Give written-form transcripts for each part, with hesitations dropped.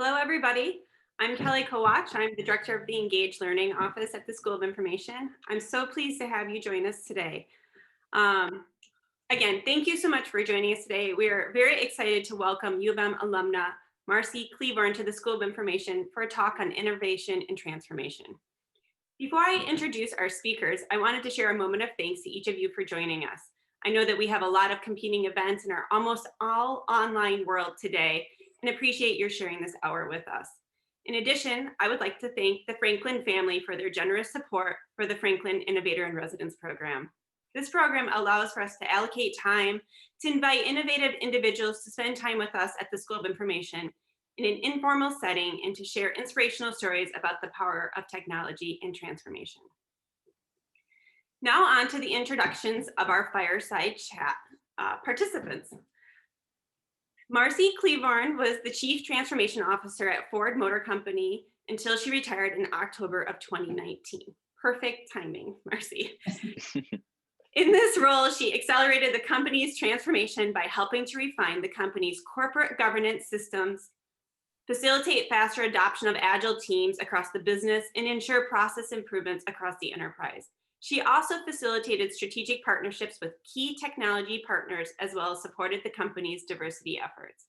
Hello, everybody. I'm Kelly Kowach. I'm the director of the Engaged Learning Office at the School of Information. I'm so pleased to have you join us today. Um, Again, thank you so much for joining us today. We are very excited to welcome U of M alumna Marcy Cleburne to the School of Information for a talk on innovation and transformation. Before I introduce our speakers, I wanted to share a moment of thanks to each of you for joining us. I know that we have a lot of competing events in our almost all online world today, and appreciate your sharing this hour with us. In addition, I would like to thank the Franklin family for their generous support for the Franklin Innovator in Residence program. This program allows for us to allocate time to invite innovative individuals to spend time with us at the School of Information in an informal setting and to share inspirational stories about the power of technology and transformation. Now on to the introductions of our fireside chat participants. Marcy Cleburne was the Chief Transformation Officer at Ford Motor Company until she retired in October of 2019. Perfect timing, Marcy. In this role, she accelerated the company's transformation by helping to refine the company's corporate governance systems, facilitate faster adoption of agile teams across the business, and ensure process improvements across the enterprise. She also facilitated strategic partnerships with key technology partners, as well as supported the company's diversity efforts.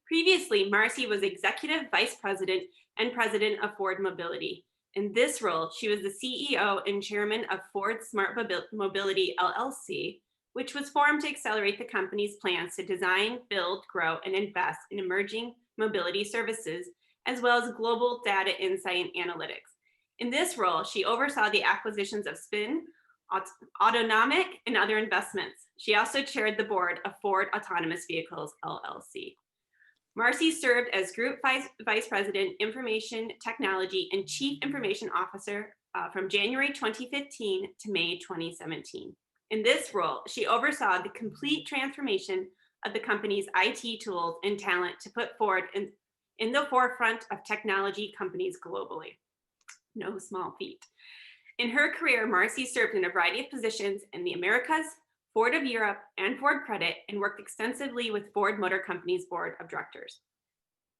Previously, Marcy was Executive Vice President and President of Ford Mobility. In this role, she was the CEO and Chairman of Ford Smart Mobility LLC, which was formed to accelerate the company's plans to design, build, grow, and invest in emerging mobility services, as well as global data insight and analytics. In this role, she oversaw the acquisitions of Spin, Autonomic, and other investments. She also chaired the board of Ford Autonomous Vehicles LLC. Marcy served as Group Vice President, Information Technology, and Chief Information Officer from January 2015 to May 2017. In this role, she oversaw the complete transformation of the company's IT tools and talent to put Ford in the forefront of technology companies globally. No small feat. In her career, Marcy served in a variety of positions in the Americas, Ford of Europe, and Ford Credit, and worked extensively with Ford Motor Company's board of directors.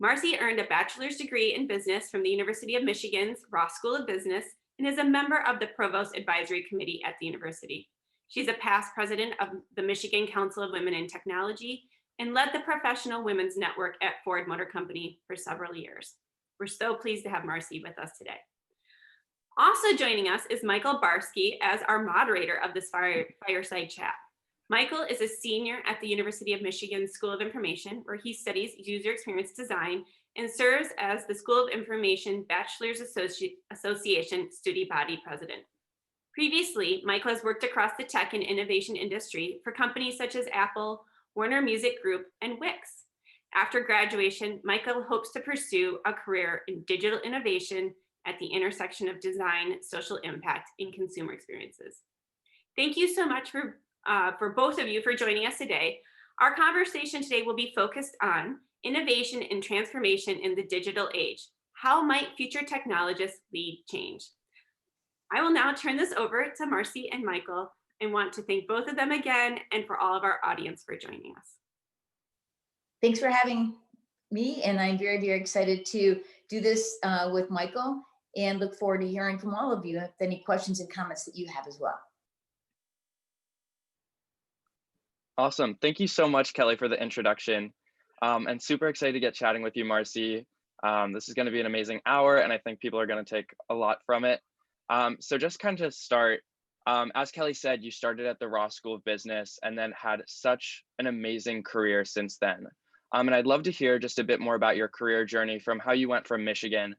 Marcy earned a bachelor's degree in business from the University of Michigan's Ross School of Business and is a member of the Provost Advisory Committee at the university. She's a past president of the Michigan Council of Women in Technology and led the Professional Women's Network at Ford Motor Company for several years. We're so pleased to have Marcy with us today. Also joining us is Michael Barsky as our moderator of this fireside chat. Michael is a senior at the University of Michigan School of Information, where he studies user experience design and serves as the School of Information Bachelor's Association Student Body President. Previously, Michael has worked across the tech and innovation industry for companies such as Apple, Warner Music Group, and Wix. After graduation, Michael hopes to pursue a career in digital innovation at the intersection of design, social impact, and consumer experiences. Thank you so much for both of you for joining us today. Our conversation today will be focused on innovation and transformation in the digital age. How might future technologists lead change? I will now turn this over to Marcy and Michael and want to thank both of them again and for all of our audience for joining us. Thanks for having me, and I'm very, very excited to do this with Michael and look forward to hearing from all of you if any questions and comments that you have as well. Awesome. Thank you so much, Kelly, for the introduction. And super excited to get chatting with you, Marcy. This is going to be an amazing hour, and I think people are going to take a lot from it. So just kind of start, as Kelly said, you started at the Ross School of Business and then had such an amazing career since then. And I'd love to hear just a bit more about your career journey from how you went from Michigan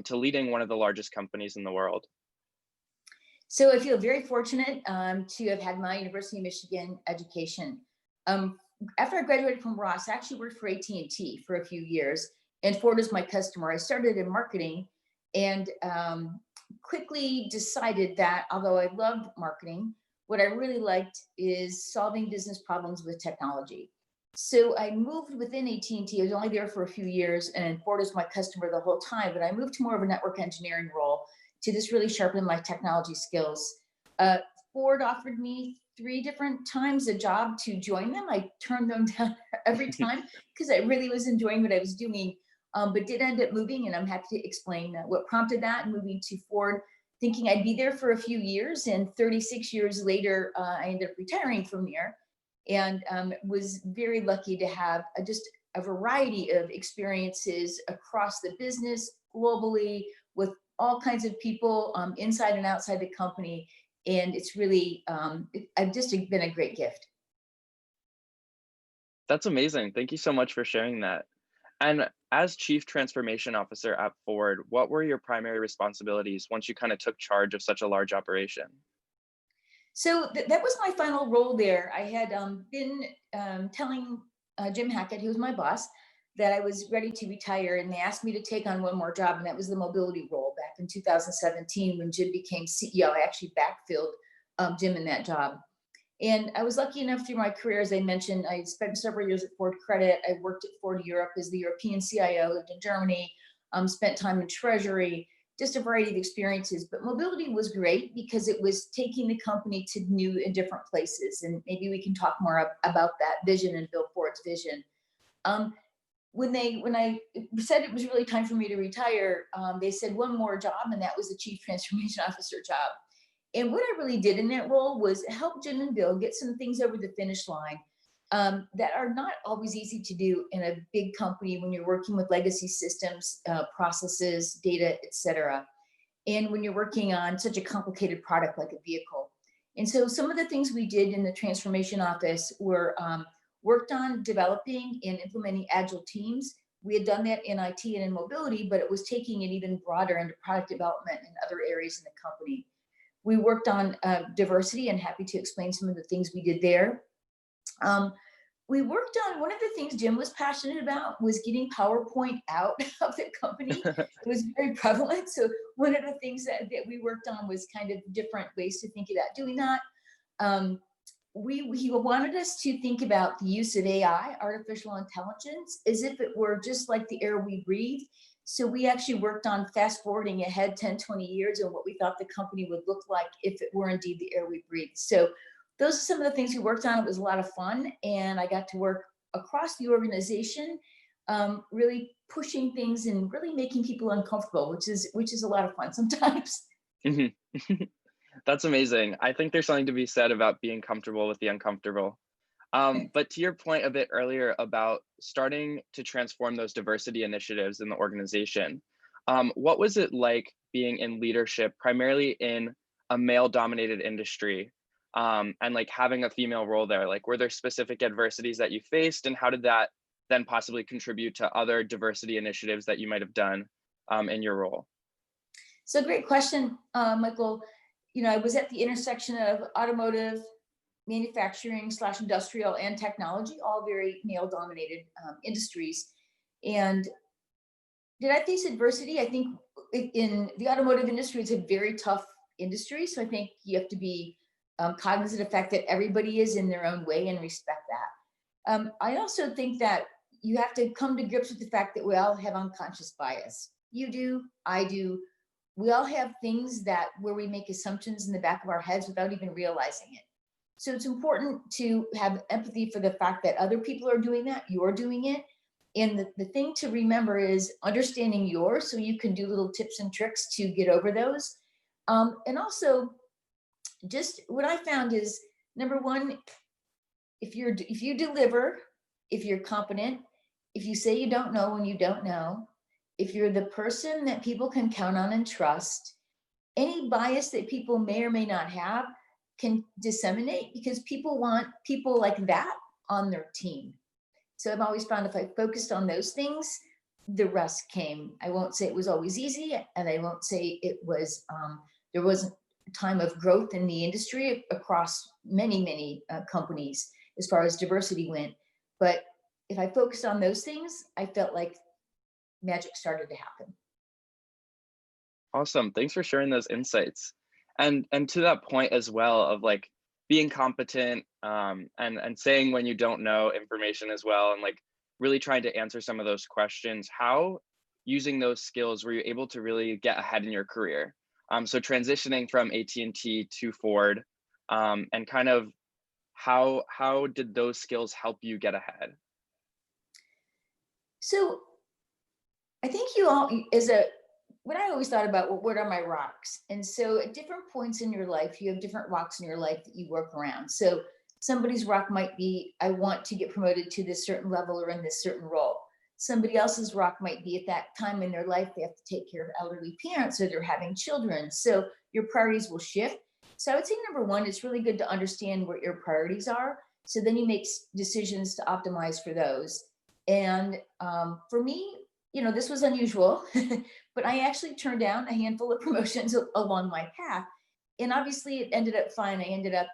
to leading one of the largest companies in the world. So I feel very fortunate to have had my University of Michigan education. After I graduated from Ross, I actually worked for AT&T for a few years, and Ford was my customer. I started in marketing and quickly decided that although I loved marketing, what I really liked is solving business problems with technology. So I moved within AT&T. I was only there for a few years, and Ford was my customer the whole time, but I moved to more of a network engineering role to just really sharpen my technology skills. Ford offered me 3 different times a job to join them. I turned them down every time because I really was enjoying what I was doing. but did end up moving, and I'm happy to explain what prompted that and moving to Ford, thinking I'd be there for a few years. And 36 years later, I ended up retiring from there, and was very lucky to have just a variety of experiences across the business, globally, with all kinds of people inside and outside the company. And it's really, I've just been a great gift. That's amazing. Thank you so much for sharing that. And as Chief Transformation Officer at Ford, what were your primary responsibilities once you kind of took charge of such a large operation? So that was my final role there. I had been telling Jim Hackett, who was my boss, that I was ready to retire, and they asked me to take on one more job, and that was the mobility role back in 2017 when Jim became CEO. I actually backfilled Jim in that job. And I was lucky enough through my career, as I mentioned, I spent several years at Ford Credit. I worked at Ford Europe as the European CIO, lived in Germany, spent time in treasury, just a variety of experiences. But mobility was great because it was taking the company to new and different places. And maybe we can talk more about that vision and Bill Ford's vision. When I said it was really time for me to retire, they said one more job, and that was the Chief Transformation Officer job. And what I really did in that role was help Jim and Bill get some things over the finish line that are not always easy to do in a big company when you're working with legacy systems, processes, data, et cetera. And when you're working on such a complicated product like a vehicle. And so some of the things we did in the transformation office were worked on developing and implementing agile teams. We had done that in IT and in mobility, but it was taking it even broader into product development and other areas in the company. We worked on diversity, and happy to explain some of the things we did there. We worked on, one of the things Jim was passionate about was getting PowerPoint out of the company. It was very prevalent. So one of the things that we worked on was kind of different ways to think about doing that. He wanted us to think about the use of AI, artificial intelligence, as if it were just like the air we breathe. So we actually worked on fast forwarding ahead 10, 20 years and what we thought the company would look like if it were indeed the air we breathe. So those are some of the things we worked on. It was a lot of fun, and I got to work across the organization, really pushing things and really making people uncomfortable, which is a lot of fun sometimes. That's amazing. I think there's something to be said about being comfortable with the uncomfortable. But to your point a bit earlier about starting to transform those diversity initiatives in the organization, what was it like being in leadership, primarily in a male-dominated industry, and like having a female role there? Like, were there specific adversities that you faced, and how did that then possibly contribute to other diversity initiatives that you might have done in your role? So great question, Michael. You know, I was at the intersection of automotive, manufacturing / industrial, and technology, all very male-dominated industries. And did I face adversity? I think in the automotive industry, it's a very tough industry. So I think you have to be cognizant of the fact that everybody is in their own way and respect that. I also think that you have to come to grips with the fact that we all have unconscious bias. You do, I do. We all have things that where we make assumptions in the back of our heads without even realizing it. So it's important to have empathy for the fact that other people are doing that, you're doing it. And the thing to remember is understanding yours, so you can do little tips and tricks to get over those. And also, just what I found is, number one, if you deliver, if you're competent, if you say you don't know when you don't know, if you're the person that people can count on and trust, any bias that people may or may not have can disseminate, because people want people like that on their team. So I've always found if I focused on those things, the rest came. I won't say it was always easy, and I won't say it was, there wasn't a time of growth in the industry across many companies as far as diversity went. But if I focused on those things, I felt like magic started to happen. Awesome. Thanks for sharing those insights. And to that point as well of like being competent, and saying when you don't know information as well, and like really trying to answer some of those questions. How, using those skills, were you able to really get ahead in your career? So transitioning from AT&T to Ford, and kind of how did those skills help you get ahead? So I think what I always thought about, well, what are my rocks? And so at different points in your life, you have different rocks in your life that you work around. So somebody's rock might be, I want to get promoted to this certain level or in this certain role. Somebody else's rock might be at that time in their life, they have to take care of elderly parents or they're having children. So your priorities will shift. So I would say number one, it's really good to understand what your priorities are. So then you make decisions to optimize for those. And for me, this was unusual, but I actually turned down a handful of promotions along my path. And obviously it ended up fine. I ended up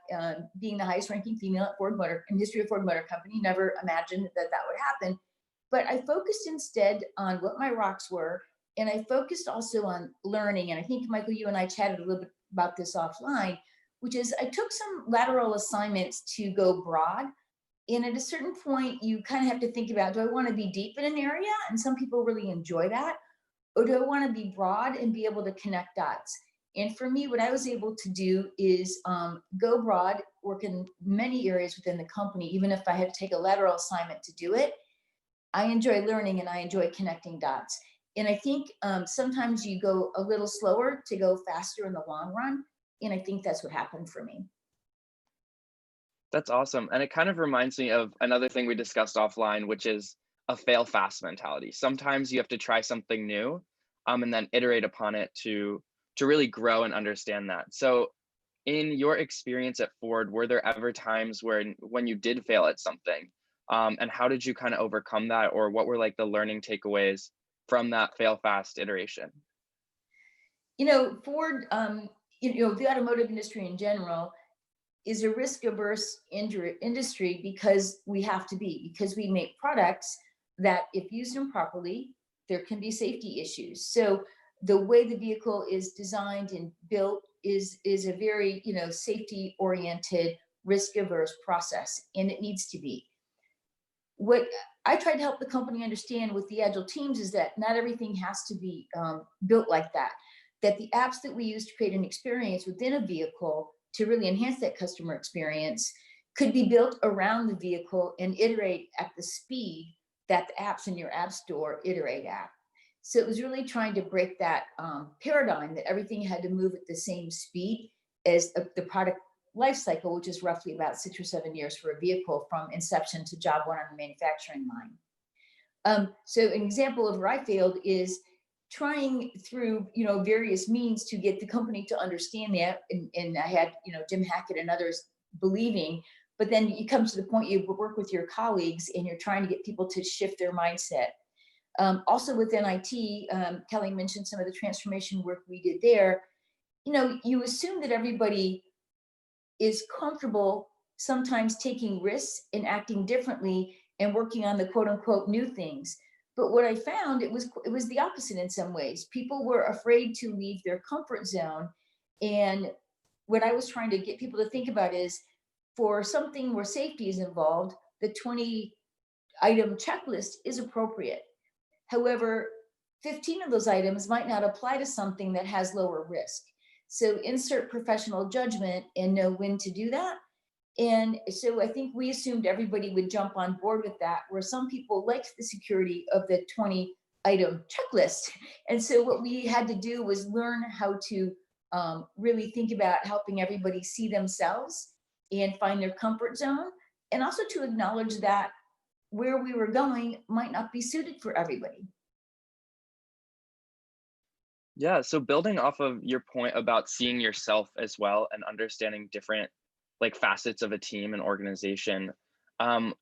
being the highest ranking female at in history of Ford Motor Company. Never imagined that would happen. But I focused instead on what my rocks were. And I focused also on learning. And I think, Michael, you and I chatted a little bit about this offline, which is I took some lateral assignments to go broad. And at a certain point, you kind of have to think about, do I want to be deep in an area? And some people really enjoy that. Or do I want to be broad and be able to connect dots? And for me, what I was able to do is go broad, work in many areas within the company, even if I had to take a lateral assignment to do it. I enjoy learning and I enjoy connecting dots. And I think sometimes you go a little slower to go faster in the long run. And I think that's what happened for me. That's awesome. And it kind of reminds me of another thing we discussed offline, which is a fail fast mentality. Sometimes you have to try something new, and then iterate upon it to really grow and understand that. So in your experience at Ford, were there ever times where when you did fail at something? And how did you kind of overcome that? Or what were like the learning takeaways from that fail fast iteration? Ford, the automotive industry in general is a risk averse industry because because we make products that if used improperly, there can be safety issues. So the way the vehicle is designed and built is a very, safety oriented, risk averse process, and it needs to be. What I tried to help the company understand with the agile teams is that not everything has to be built like that. That the apps that we use to create an experience within a vehicle to really enhance that customer experience could be built around the vehicle and iterate at the speed that the apps in your app store iterate at. So it was really trying to break that paradigm that everything had to move at the same speed as the product life cycle, which is roughly about 6 or 7 years for a vehicle from inception to job one on the manufacturing line. So an example of where I failed is trying through various means to get the company to understand that, and I had Jim Hackett and others believing, but then you come to the point you work with your colleagues and you're trying to get people to shift their mindset. Also within IT, Kelly mentioned some of the transformation work we did there. You assume that everybody is comfortable sometimes taking risks and acting differently and working on the quote unquote new things. But what I found, it was the opposite in some ways. People were afraid to leave their comfort zone. And what I was trying to get people to think about is, for something where safety is involved, the 20-item checklist is appropriate. However, 15 of those items might not apply to something that has lower risk. So insert professional judgment and know when to do that. And so I think we assumed everybody would jump on board with that, where some people liked the security of the 20-item checklist. And so what we had to do was learn how to really think about helping everybody see themselves and find their comfort zone, and also to acknowledge that where we were going might not be suited for everybody. Yeah, so building off of your point about seeing yourself as well and understanding different like facets of a team and organization,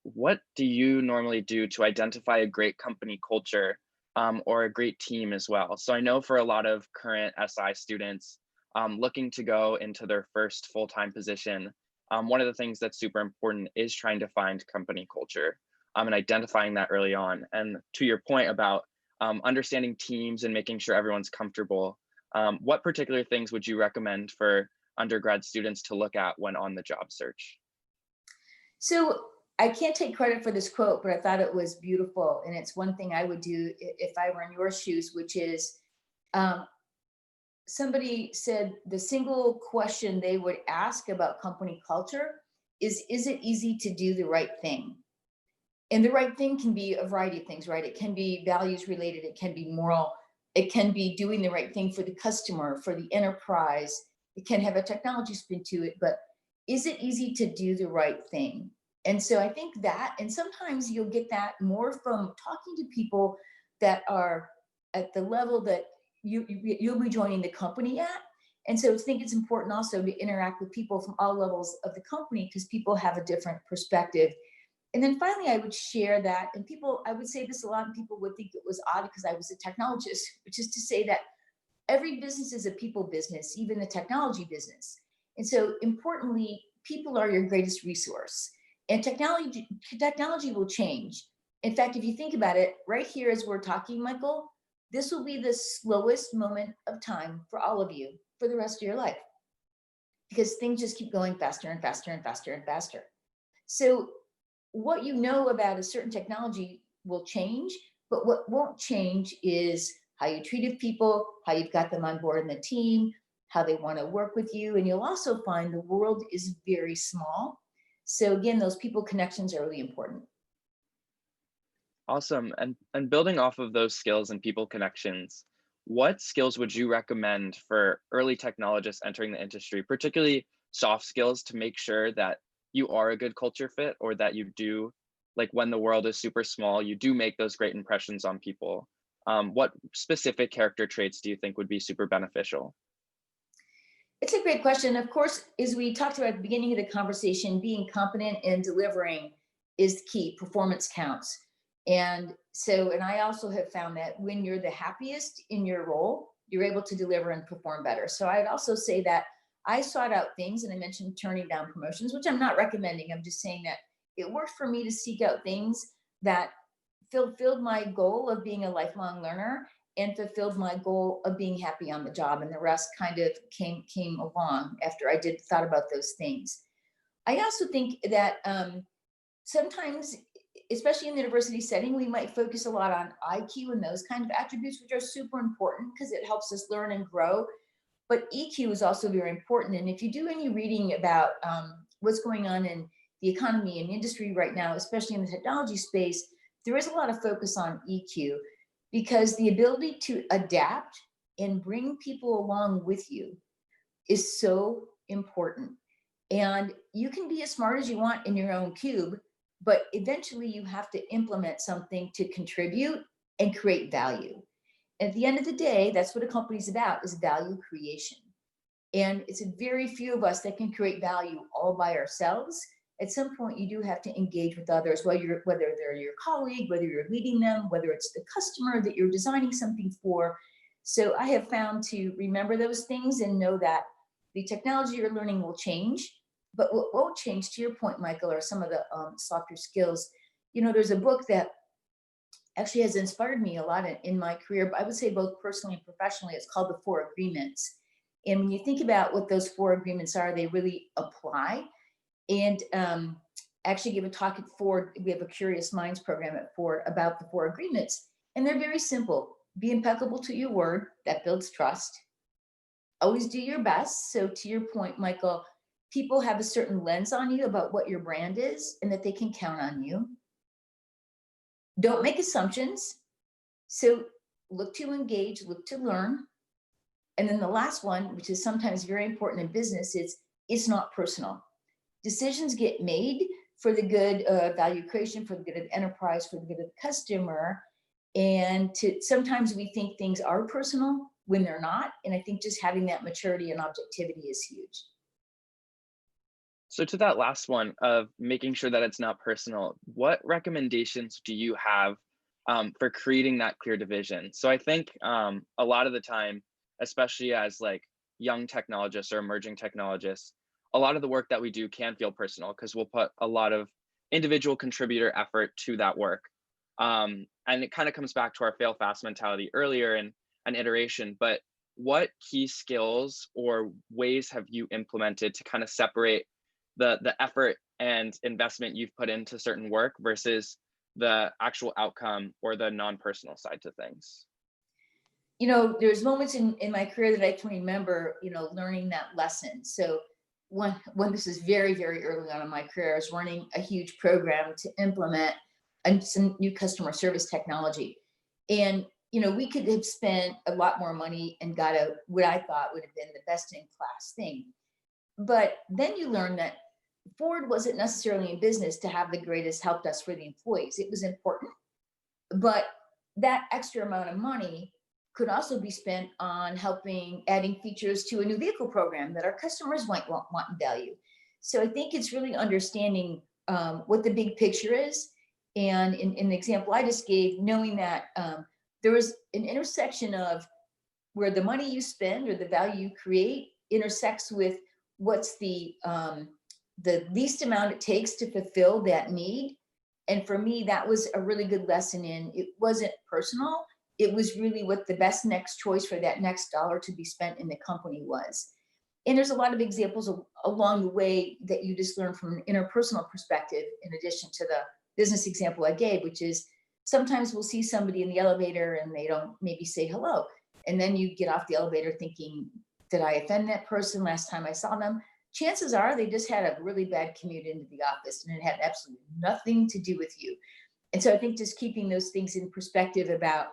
what do you normally do to identify a great company culture, or a great team as well? So I know for a lot of current SI students looking to go into their first full-time position, one of the things that's super important is trying to find company culture, and identifying that early on. And to your point about understanding teams and making sure everyone's comfortable, what particular things would you recommend for undergrad students to look at when on the job search? So I can't take credit for this quote, but I thought it was beautiful. And it's one thing I would do if I were in your shoes, which is somebody said the single question they would ask about company culture is it easy to do the right thing? And the right thing can be a variety of things, right? It can be values related, it can be moral, it can be doing the right thing for the customer, for the enterprise. It can have a technology spin to it, but is it easy to do the right thing? And so I think that, and sometimes you'll get that more from talking to people that are at the level that you'll be joining the company at. And so I think it's important also to interact with people from all levels of the company because people have a different perspective. And then finally, I would share that, and people, I would say this a lot, and people would think it was odd because I was a technologist, which is to say that every business is a people business, even the technology business. And so importantly, people are your greatest resource. And technology will change. In fact, if you think about it, right here as we're talking, Michael, this will be the slowest moment of time for all of you for the rest of your life, because things just keep going faster and faster and faster and faster. So what you know about a certain technology will change, but what won't change is how you treated people, how you've got them on board in the team, how they want to work with you. And you'll also find the world is very small. So again, those people connections are really important. Awesome. And building off of those skills and people connections, what skills would you recommend for early technologists entering the industry, particularly soft skills to make sure that you are a good culture fit, or that you do, like when the world is super small, you do make those great impressions on people? What specific character traits do you think would be super beneficial? It's a great question. Of course, as we talked about at the beginning of the conversation, being competent and delivering is key. Performance counts. And so, and I also have found that when you're the happiest in your role, you're able to deliver and perform better. So I'd also say that I sought out things, and I mentioned turning down promotions, which I'm not recommending. I'm just saying that it worked for me to seek out things that fulfilled my goal of being a lifelong learner and fulfilled my goal of being happy on the job. And the rest kind of came along after I did thought about those things. I also think that sometimes, especially in the university setting, we might focus a lot on IQ and those kind of attributes, which are super important because it helps us learn and grow. But EQ is also very important. And if you do any reading about what's going on in the economy and industry right now, especially in the technology space, there is a lot of focus on EQ, because the ability to adapt and bring people along with you is so important. And you can be as smart as you want in your own cube, but eventually you have to implement something to contribute and create value. At the end of the day, that's what a company's about, is value creation. And it's a very few of us that can create value all by ourselves. At some point, you do have to engage with others, whether they're your colleague, whether you're leading them, whether it's the customer that you're designing something for. So I have found to remember those things and know that the technology you're learning will change, but what won't change, to your point, Michael, are some of the softer skills. You know, there's a book that actually has inspired me a lot in my career, but I would say both personally and professionally. It's called The Four Agreements. And when you think about what those four agreements are, they really apply. And actually give a talk at Ford. We have a Curious Minds program at Ford about the four agreements. And they're very simple. Be impeccable to your word. That builds trust. Always do your best. So to your point, Michael, people have a certain lens on you about what your brand is and that they can count on you. Don't make assumptions. So look to engage, look to learn. And then the last one, which is sometimes very important in business, is it's not personal. Decisions get made for the good of value creation, for the good of the enterprise, for the good of the customer. And sometimes we think things are personal when they're not. And I think just having that maturity and objectivity is huge. So to that last one of making sure that it's not personal, what recommendations do you have for creating that clear division? So I think a lot of the time, especially as like young technologists or emerging technologists, a lot of the work that we do can feel personal because we'll put a lot of individual contributor effort to that work. And it kind of comes back to our fail fast mentality earlier in an iteration, but what key skills or ways have you implemented to kind of separate the effort and investment you've put into certain work versus the actual outcome or the non-personal side to things? You know, there's moments in my career that I can remember, you know, learning that lesson. So when this is very, very early on in my career, I was running a huge program to implement and some new customer service technology. And, we could have spent a lot more money and got what I thought would have been the best in class thing. But then you learn that Ford wasn't necessarily in business to have the greatest help desk for the employees. It was important, but that extra amount of money could also be spent on adding features to a new vehicle program that our customers might want and value. So I think it's really understanding what the big picture is. And in the example I just gave, knowing that there was an intersection of where the money you spend or the value you create intersects with what's the least amount it takes to fulfill that need. And for me, that was a really good lesson in it wasn't personal. It was really what the best next choice for that next dollar to be spent in the company was. And there's a lot of examples along the way that you just learn from an interpersonal perspective, in addition to the business example I gave, which is sometimes we'll see somebody in the elevator and they don't maybe say hello. And then you get off the elevator thinking, did I offend that person last time I saw them? Chances are they just had a really bad commute into the office and it had absolutely nothing to do with you. And so I think just keeping those things in perspective about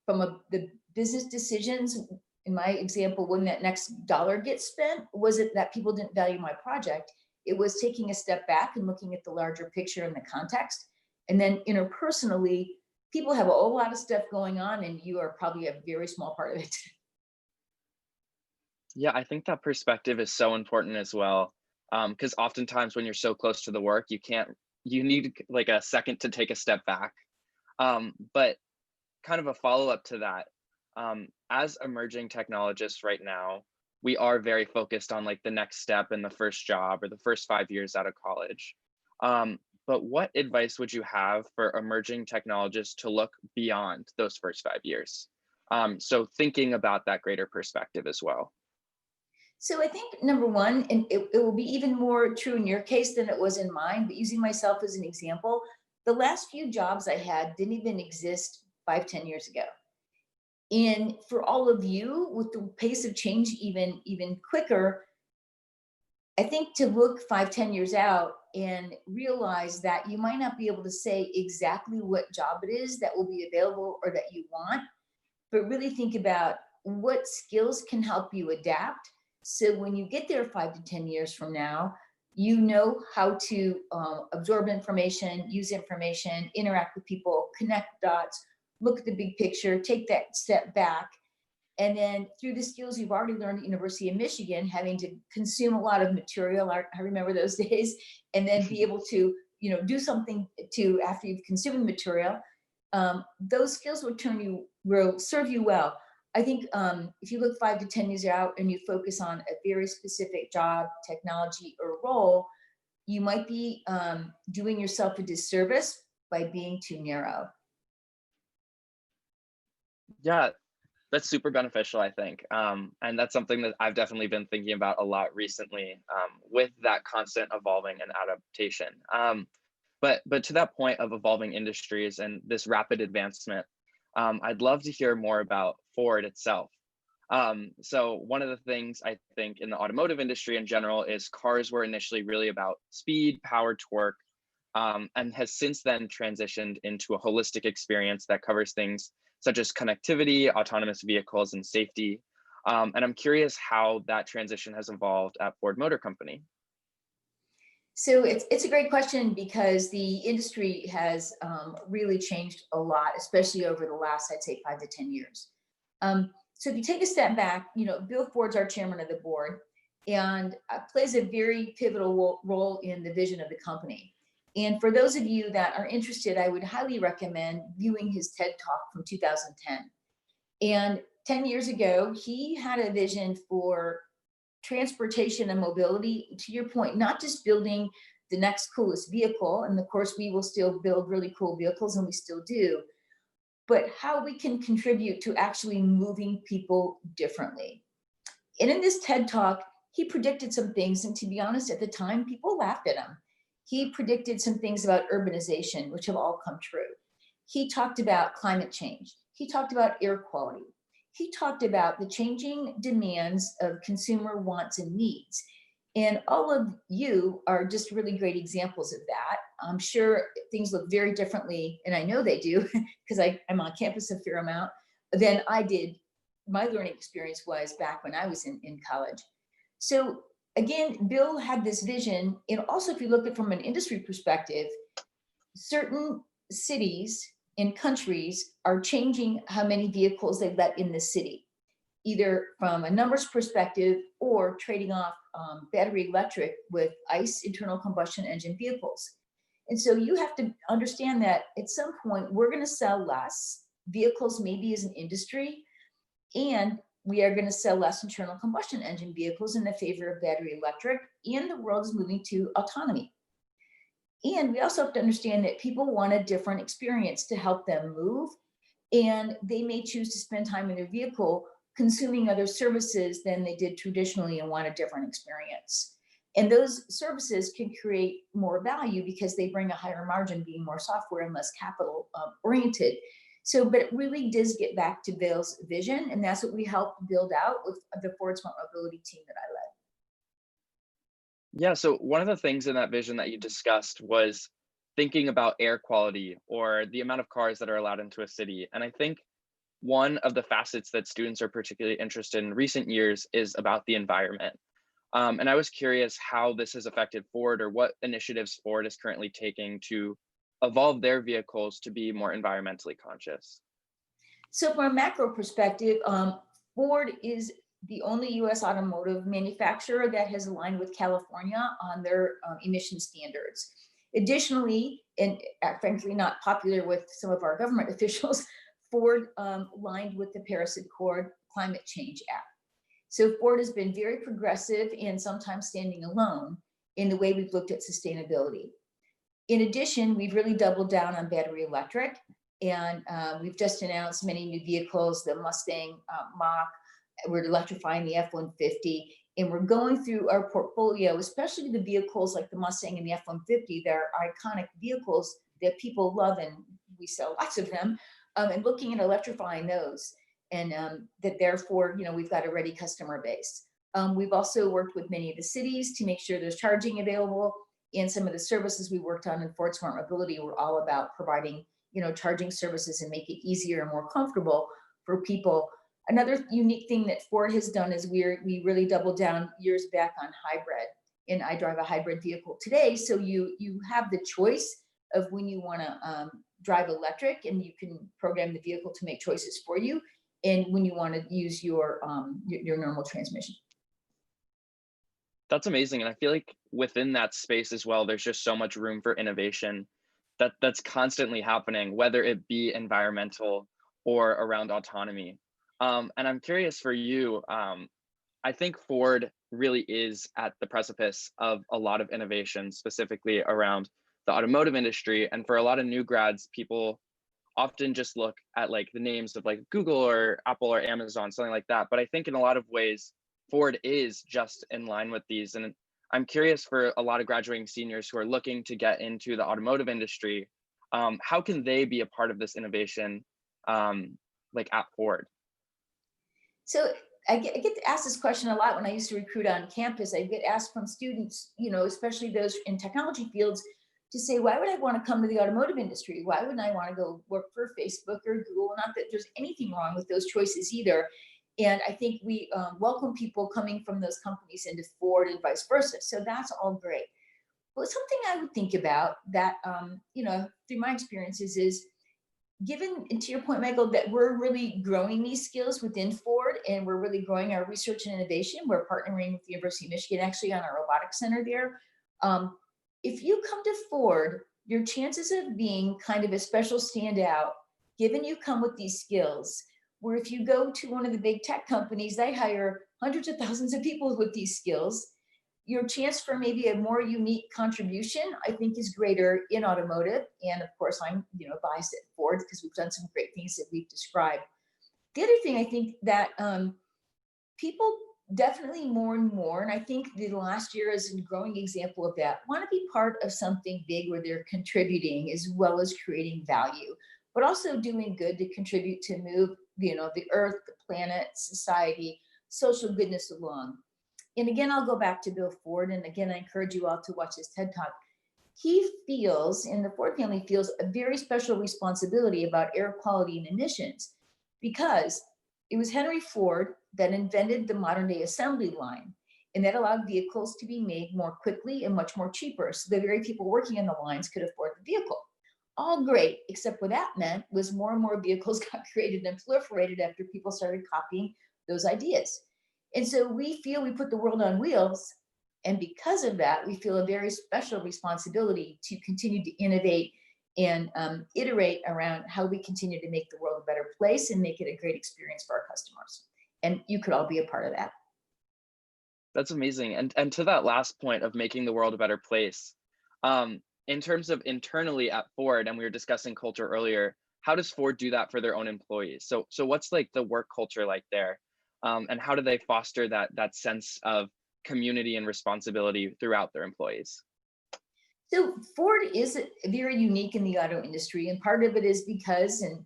the business decisions, in my example, when that next dollar gets spent, wasn't that people didn't value my project. It was taking a step back and looking at the larger picture and the context. And then interpersonally, people have a whole lot of stuff going on and you are probably a very small part of it. Yeah, I think that perspective is so important as well. Because oftentimes when you're so close to the work, you need like a second to take a step back. But kind of a follow-up to that, as emerging technologists right now, we are very focused on like the next step in the first job or the first 5 years out of college. But what advice would you have for emerging technologists to look beyond those first 5 years? So thinking about that greater perspective as well. So I think number one, and it will be even more true in your case than it was in mine, but using myself as an example, the last few jobs I had didn't even exist 5, 10 years ago. And for all of you, with the pace of change even quicker, I think to look 5, 10 years out and realize that you might not be able to say exactly what job it is that will be available or that you want, but really think about what skills can help you adapt. So when you get there 5 to 10 years from now, you know how to absorb information, use information, interact with people, connect dots, look at the big picture, take that step back. And then through the skills you've already learned at University of Michigan, having to consume a lot of material, I remember those days, and then be able to, do something after you've consumed the material, those skills will serve you well. I think if you look 5 to 10 years out and you focus on a very specific job, technology, or role, you might be doing yourself a disservice by being too narrow. Yeah, that's super beneficial, I think. And that's something that I've definitely been thinking about a lot recently, with that constant evolving and adaptation. But to that point of evolving industries and this rapid advancement, I'd love to hear more about Ford itself. So one of the things I think in the automotive industry in general is cars were initially really about speed, power, torque, and has since then transitioned into a holistic experience that covers things such as connectivity, autonomous vehicles, and safety. And I'm curious how that transition has evolved at Ford Motor Company. So it's a great question because the industry has really changed a lot, especially over the last, I'd say, 5 to 10 years. So if you take a step back, Bill Ford's our chairman of the board and plays a very pivotal role in the vision of the company. And for those of you that are interested, I would highly recommend viewing his TED Talk from 2010. And 10 years ago, he had a vision for transportation and mobility, to your point, not just building the next coolest vehicle. And of course, we will still build really cool vehicles and we still do, but how we can contribute to actually moving people differently. And in this TED Talk, he predicted some things. And to be honest, at the time, people laughed at him. He predicted some things about urbanization, which have all come true. He talked about climate change. He talked about air quality. He talked about the changing demands of consumer wants and needs. And all of you are just really great examples of that. I'm sure things look very differently, and I know they do because I'm on campus a fair amount than I did. My learning experience was back when I was in college. So again, Bill had this vision. And also, if you look at it from an industry perspective, certain cities and countries are changing how many vehicles they let in the city, either from a numbers perspective or trading off battery electric with ICE, internal combustion engine vehicles. And so you have to understand that at some point we're going to sell less vehicles, maybe as an industry, and we are going to sell less internal combustion engine vehicles in the favor of battery electric, and the world is moving to autonomy. And we also have to understand that people want a different experience to help them move, and they may choose to spend time in their vehicle consuming other services than they did traditionally and want a different experience. And those services can create more value because they bring a higher margin, being more software and less capital oriented. So, but it really does get back to Bill's vision, and that's what we helped build out with the Ford Smart Mobility team that I led. Yeah, so one of the things in that vision that you discussed was thinking about air quality or the amount of cars that are allowed into a city. And I think one of the facets that students are particularly interested in recent years is about the environment. And I was curious how this has affected Ford, or what initiatives Ford is currently taking to evolve their vehicles to be more environmentally conscious. So from a macro perspective, Ford is the only US automotive manufacturer that has aligned with California on their emission standards. Additionally, and frankly not popular with some of our government officials, Ford aligned with the Paris Accord Climate Change Act. So Ford has been very progressive and sometimes standing alone in the way we've looked at sustainability. In addition, we've really doubled down on battery electric, and we've just announced many new vehicles, the Mustang Mach, we're electrifying the F-150, and we're going through our portfolio, especially the vehicles like the Mustang and the F-150. They're iconic vehicles that people love, and we sell lots of them, and looking at electrifying those. And that therefore, we've got a ready customer base. We've also worked with many of the cities to make sure there's charging available, and some of the services we worked on in Ford Smart Mobility were all about providing, charging services and make it easier and more comfortable for people. Another unique thing that Ford has done is we really doubled down years back on hybrid, and I drive a hybrid vehicle today. So you have the choice of when you want to drive electric, and you can program the vehicle to make choices for you, and when you want to use your normal transmission. That's amazing. And I feel like within that space as well, there's just so much room for innovation that's constantly happening, whether it be environmental or around autonomy. And I'm curious for you, I think Ford really is at the precipice of a lot of innovation, specifically around the automotive industry. And for a lot of new grads, people often just look at like the names of like Google or Apple or Amazon, something like that. But I think in a lot of ways, Ford is just in line with these. And I'm curious, for a lot of graduating seniors who are looking to get into the automotive industry, how can they be a part of this innovation, like at Ford? So I get asked this question a lot when I used to recruit on campus. I get asked from students, especially those in technology fields, to say, why would I want to come to the automotive industry? Why wouldn't I want to go work for Facebook or Google? Not that there's anything wrong with those choices either. And I think we welcome people coming from those companies into Ford and vice versa. So that's all great. But something I would think about that, through my experiences is, given, and to your point, Michael, that we're really growing these skills within Ford, and we're really growing our research and innovation. We're partnering with the University of Michigan actually on our robotics center there. If you come to Ford, your chances of being kind of a special standout, given you come with these skills, where if you go to one of the big tech companies, they hire hundreds of thousands of people with these skills, your chance for maybe a more unique contribution, I think, is greater in automotive. And of course, I'm biased at Ford because we've done some great things that we've described. The other thing I think that people definitely more and more, and I think the last year is a growing example of that, want to be part of something big where they're contributing as well as creating value, but also doing good to contribute to move, the earth, the planet, society, social goodness along. And again, I'll go back to Bill Ford. And again, I encourage you all to watch this TED Talk. he feels, and the Ford family feels, a very special responsibility about air quality and emissions, because it was Henry Ford that invented the modern day assembly line. And that allowed vehicles to be made more quickly and much more cheaper. So the very people working on the lines could afford the vehicle. All great, except what that meant was more and more vehicles got created and proliferated after people started copying those ideas. And so we feel we put the world on wheels. And because of that, we feel a very special responsibility to continue to innovate and iterate around how we continue to make the world a better place and make it a great experience for our customers. And you could all be a part of that. That's amazing. And to that last point of making the world a better place, in terms of internally at Ford, and we were discussing culture earlier, how does Ford do that for their own employees? So what's like the work culture like there? And how do they foster that sense of community and responsibility throughout their employees? So Ford is very unique in the auto industry, and part of it is because, and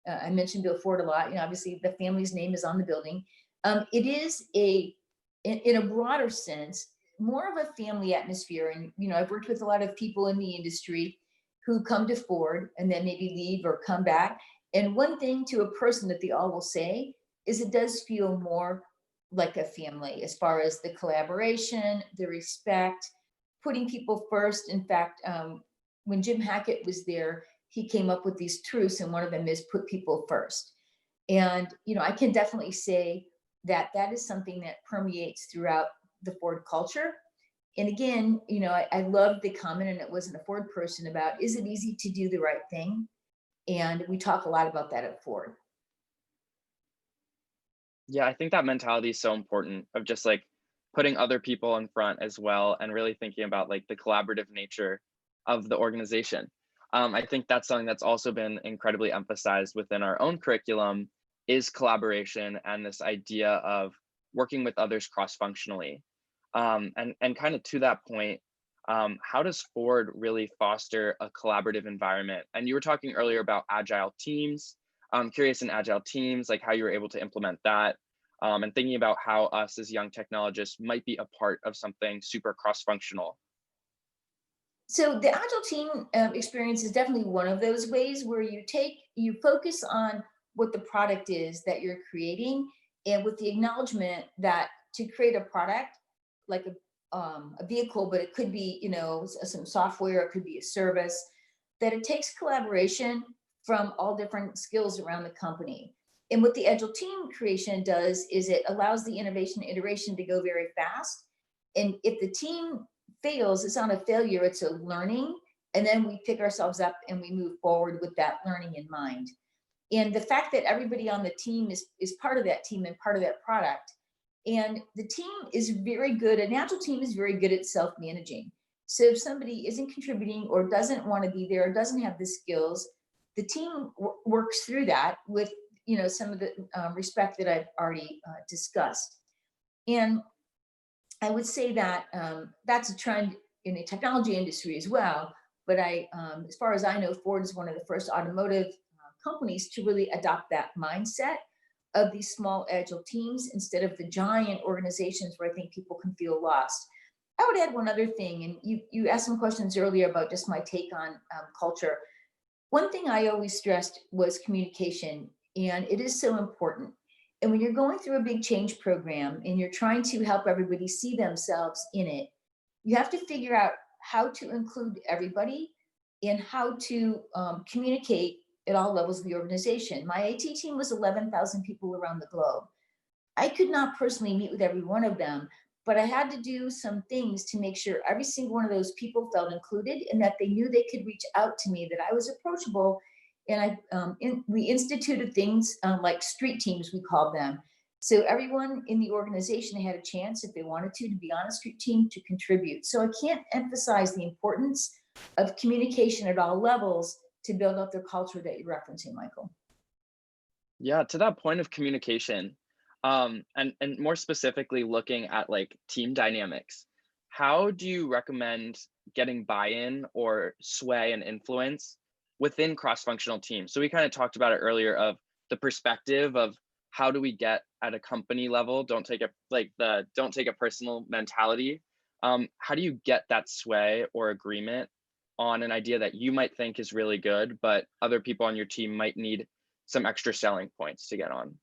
I mentioned Bill Ford a lot. Obviously the family's name is on the building. It is in a broader sense, more of a family atmosphere. And I've worked with a lot of people in the industry who come to Ford and then maybe leave or come back. And one thing to a person that they all will say is it does feel more like a family, as far as the collaboration, the respect, putting people first. In fact, when Jim Hackett was there, he came up with these truths, and one of them is put people first. And I can definitely say that is something that permeates throughout the Ford culture. And again, I love the comment, and it wasn't a Ford person, about, is it easy to do the right thing? And we talk a lot about that at Ford. Yeah, I think that mentality is so important, of just like putting other people in front as well, and really thinking about like the collaborative nature of the organization. I think that's something that's also been incredibly emphasized within our own curriculum, is collaboration and this idea of working with others cross-functionally. And kind of to that point, how does Ford really foster a collaborative environment? And you were talking earlier about agile teams. I'm curious, in agile teams, like how you were able to implement that, and thinking about how us as young technologists might be a part of something super cross-functional. So the agile team experience is definitely one of those ways where you focus on what the product is that you're creating, and with the acknowledgement that to create a product like a vehicle, but it could be some software, it could be a service, that it takes collaboration from all different skills around the company. And what the agile team creation does is it allows the innovation and iteration to go very fast. And if the team fails, it's not a failure, it's a learning. And then we pick ourselves up and we move forward with that learning in mind. And the fact that everybody on the team is part of that team and part of that product. And the team is very good, an agile team is very good at self-managing. So if somebody isn't contributing or doesn't want to be there or doesn't have the skills, the team works through that with some of the respect that I've already discussed. And I would say that that's a trend in the technology industry as well. But as far as I know, Ford is one of the first automotive companies to really adopt that mindset of these small agile teams instead of the giant organizations where I think people can feel lost. I would add one other thing, and you asked some questions earlier about just my take on culture. One thing I always stressed was communication, and it is so important. And when you're going through a big change program and you're trying to help everybody see themselves in it, you have to figure out how to include everybody and how to communicate at all levels of the organization. My AT team was 11,000 people around the globe. I could not personally meet with every one of them, but I had to do some things to make sure every single one of those people felt included and that they knew they could reach out to me, that I was approachable. And we instituted things like street teams, we called them. So everyone in the organization had a chance, if they wanted to be on a street team, to contribute. So I can't emphasize the importance of communication at all levels to build up the culture that you're referencing, Michael. Yeah, to that point of communication, and more specifically looking at like team dynamics, how do you recommend getting buy-in or sway and influence within cross-functional teams? So we kind of talked about it earlier, of the perspective of how do we get at a company level, don't take a personal mentality, How do you get that sway or agreement on an idea that you might think is really good, but other people on your team might need some extra selling points to get on?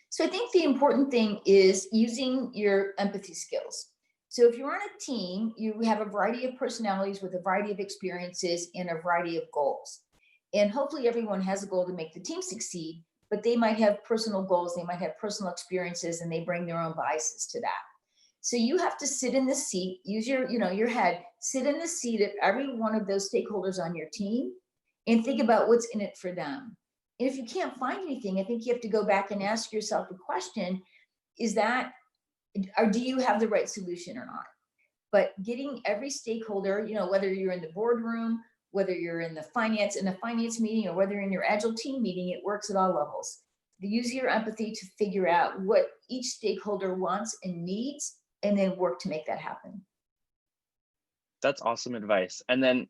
So I think the important thing is using your empathy skills. So if you're on a team, you have a variety of personalities with a variety of experiences and a variety of goals. And hopefully everyone has a goal to make the team succeed, but they might have personal goals, they might have personal experiences, and they bring their own biases to that. So you have to sit in the seat, use your head, sit in the seat of every one of those stakeholders on your team and think about what's in it for them. And if you can't find anything, I think you have to go back and ask yourself the question, is that, or do you have the right solution or not? But getting every stakeholder, whether you're in the boardroom, whether you're in a finance meeting, or whether you're in your agile team meeting, it works at all levels. Use your empathy to figure out what each stakeholder wants and needs, and then work to make that happen. That's awesome advice. And then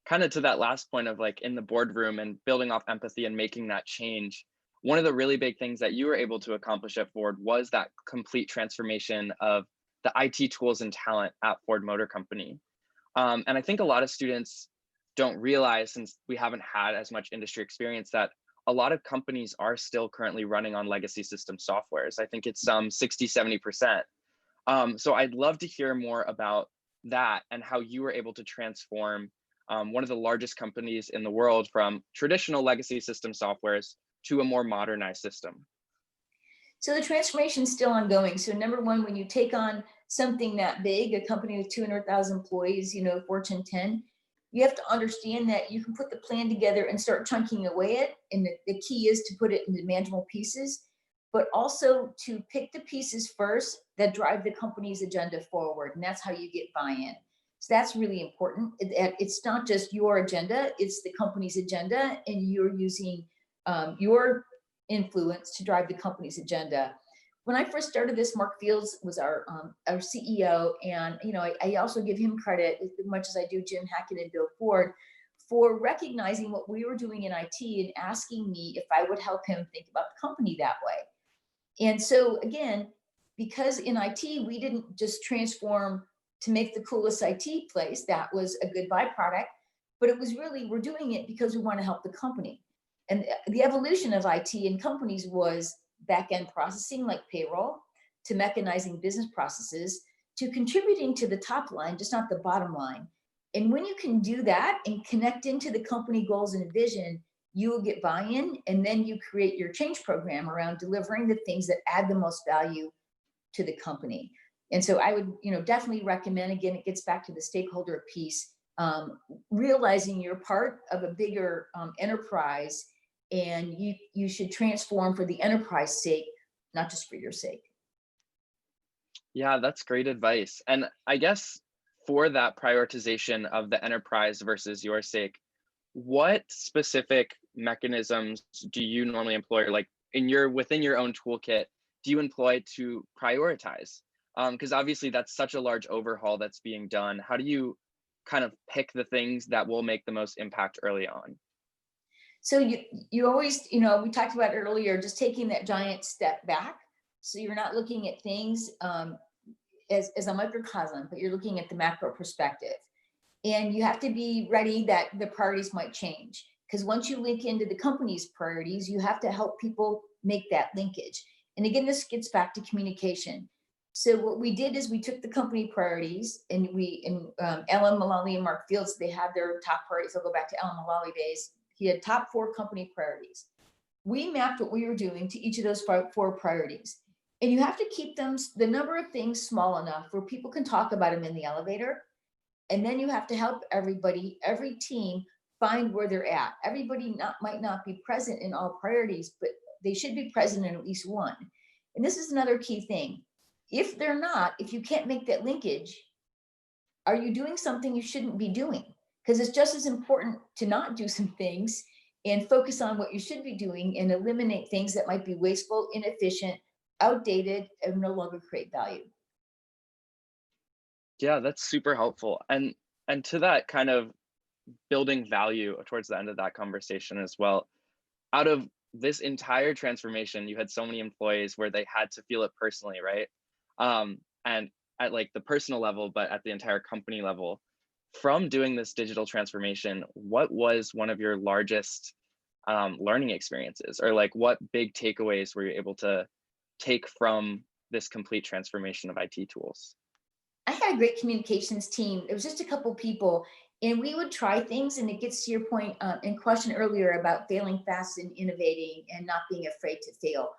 kind of to that last point of like in the boardroom and building off empathy and making that change, one of the really big things that you were able to accomplish at Ford was that complete transformation of the IT tools and talent at Ford Motor Company. And I think a lot of students don't realize, since we haven't had as much industry experience, that a lot of companies are still currently running on legacy system softwares. I think it's some 60, 70%. So I'd love to hear more about that and how you were able to transform one of the largest companies in the world from traditional legacy system softwares to a more modernized system. So the transformation is still ongoing. So number one, when you take on something that big, a company with 200,000 employees, Fortune 10, you have to understand that you can put the plan together and start chunking away it. And the key is to put it into manageable pieces, but also to pick the pieces first that drive the company's agenda forward. And that's how you get buy-in. So that's really important. It's not just your agenda, it's the company's agenda, and you're using your influence to drive the company's agenda. When I first started this, Mark Fields was our CEO, and I also give him credit as much as I do Jim Hackett and Bill Ford for recognizing what we were doing in IT and asking me if I would help him think about the company that way. And so again, because in IT we didn't just transform to make the coolest IT place, that was a good byproduct, but it was really, we're doing it because we want to help the company. And the evolution of IT in companies was back-end processing like payroll, to mechanizing business processes, to contributing to the top line, just not the bottom line. And when you can do that and connect into the company goals and vision, you will get buy-in, and then you create your change program around delivering the things that add the most value to the company. And so I would definitely recommend, again, it gets back to the stakeholder piece, realizing you're part of a bigger enterprise, and you should transform for the enterprise sake, not just for your sake. Yeah, that's great advice. And I guess for that prioritization of the enterprise versus your sake, what specific mechanisms do you normally employ, like within your own toolkit, do you employ to prioritize? Because obviously that's such a large overhaul that's being done. How do you kind of pick the things that will make the most impact early on? So you always, we talked about earlier, just taking that giant step back. So you're not looking at things as a microcosm, but you're looking at the macro perspective. And you have to be ready that the priorities might change. Because once you link into the company's priorities, you have to help people make that linkage. And again, this gets back to communication. So what we did is we took the company priorities, and Alan Mullally and Mark Fields, they had their top priorities. I'll go back to Alan Mullally days. He had top 4 company priorities. We mapped what we were doing to each of those 4 priorities. And you have to keep them, the number of things, small enough where people can talk about them in the elevator. And then you have to help everybody, every team, find where they're at. Everybody might not be present in all priorities, but they should be present in at least one. And this is another key thing. If they're not, if you can't make that linkage, are you doing something you shouldn't be doing? Because it's just as important to not do some things and focus on what you should be doing and eliminate things that might be wasteful, inefficient, outdated, and no longer create value. Yeah, that's super helpful. And to that kind of building value towards the end of that conversation as well, out of this entire transformation, you had so many employees where they had to feel it personally, right? And at like the personal level, but at the entire company level. From doing this digital transformation, what was one of your largest learning experiences, or like what big takeaways were you able to take from this complete transformation of IT tools? I had a great communications team. It was just a couple people, and we would try things. And it gets to your point and question earlier about failing fast and innovating and not being afraid to fail.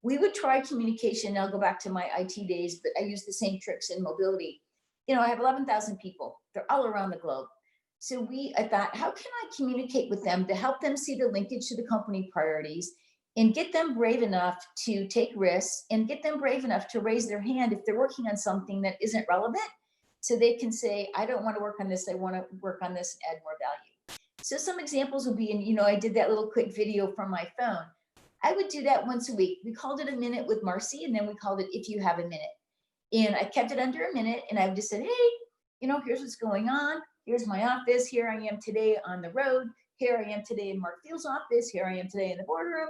We would try communication. I'll go back to my IT days, but I use the same tricks in mobility. I have 11,000 people. They're all around the globe. So I thought, how can I communicate with them to help them see the linkage to the company priorities and get them brave enough to take risks and get them brave enough to raise their hand if they're working on something that isn't relevant, so they can say, I don't want to work on this. I want to work on this and add more value. So some examples would be, and I did that little quick video from my phone. I would do that once a week. We called it a minute with Marcy, and then we called it If You Have a Minute. And I kept it under a minute, and I just said, hey, here's what's going on. Here's my office. Here I am today on the road. Here I am today in Mark Field's office. Here I am today in the boardroom.